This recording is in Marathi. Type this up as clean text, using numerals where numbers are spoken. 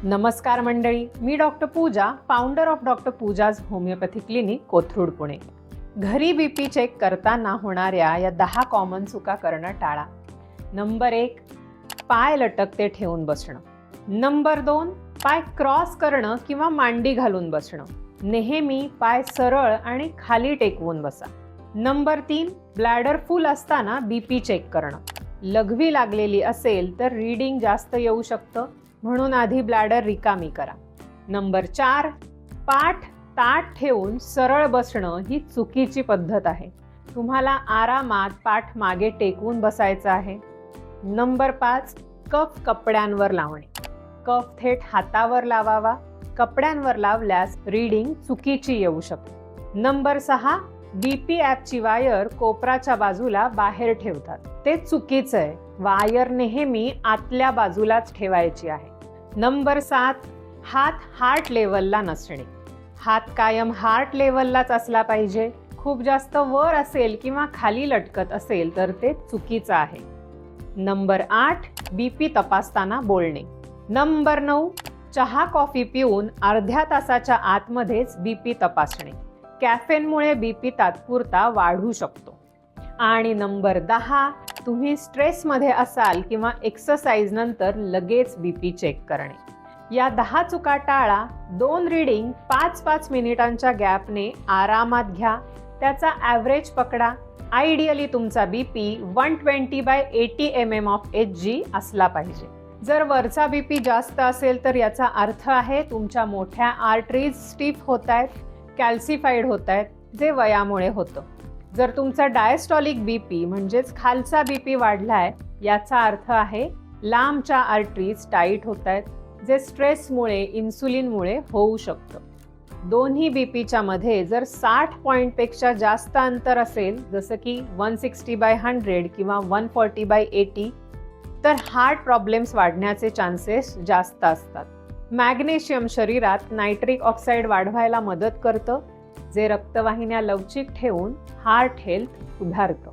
नमस्कार मंडळी, मी doctor Pooja, founder of doctor Pooja's homeopathy clinic, Kothrud, Pune. घरी बीपी चेक करताना होणाऱ्या या 10 कॉमन चुका करणं टाळा. नंबर 1, पाय लटकते ठेवून बसणं. नंबर 2, पाय क्रॉस करणं किंवा मांडी घालून बसणं. नेहमी पाय सरळ आणि खाली टेकवून बसा. नंबर 3, ब्लॅडर फुल असताना बीपी चेक करणं. लघवी लागलेली असेल तर रीडिंग जास्त येऊ शकतं, म्हणून आधी ब्लॅडर रिकामी करा. नंबर 4, पाठ ताठ ठेवून सरळ बसणं ही चुकीची पद्धत आहे. तुम्हाला आरामात पाठ मागे टेकवून बसायचं आहे. नंबर 5, कफ कपड्यांवर लावणे. कफ थेट हातावर लावावा. कपड्यांवर लावल्यास रीडिंग चुकीची येऊ शकते. नंबर 6, बीपी ॲपची वायर कोपराच्या बाजूला बाहेर ठेवतात. ते चुकीचं आहे. वायर नेहमी आतल्या बाजूलाच ठेवायची आहे. नंबर 7, हात हार्ट लेवलला नसणे. हात कायम हार्ट लेवललाच असला पाहिजे. खूप जास्त वर असेल किंवा खाली लटकत असेल तर ते चुकीचं आहे. नंबर 8, बीपी तपासताना बोलणे. नंबर 9, चहा कॉफी पिऊन अर्ध्या तासाच्या आतमध्येच बीपी तपासणे. कॅफेनमुळे बीपी तात्पुरता वाढू शकतो. आणि नंबर 10, तुम्ही स्ट्रेसमध्ये असाल किंवा एक्सरसाइज नंतर लगेच बीपी चेक करणे. या 10 चुका टाळा. 2 रीडिंग 5-5 मिनिटांच्या गॅपने आरामात घ्या. त्याचा ॲव्हरेज पकडा. आयडियली तुमचा बीपी 120/80 mm ऑफ Hg असला पाहिजे. जर वरचा बीपी जास्त असेल तर याचा अर्थ आहे तुमच्या मोठ्या आर्टरीज स्टिफ होत आहेत, कॅल्सिफाईड होत आहेत, जे वयामुळे होतं. जर तुमचा डायस्टॉलिक बीपी म्हणजेच खालचा बीपी वाढलाय, याचा अर्थ आहे लांबच्या आर्टरीज टाईट होत आहेत, जे स्ट्रेसमुळे, इन्सुलिनमुळे होऊ शकतं. दोन्ही बीपीच्या मध्ये जर 60 पॉईंटपेक्षा जास्त अंतर असेल, जसं की 160/100 किंवा 140/80, तर हार्ट प्रॉब्लेम्स वाढण्याचे चान्सेस जास्त असतात. मॅग्नेशियम शरीरात नायट्रिक ऑक्साईड वाढवायला मदत करतं, जे रक्तवाहिन्या लवचिक ठेवून हार्ट हेल्थ सुधारतं.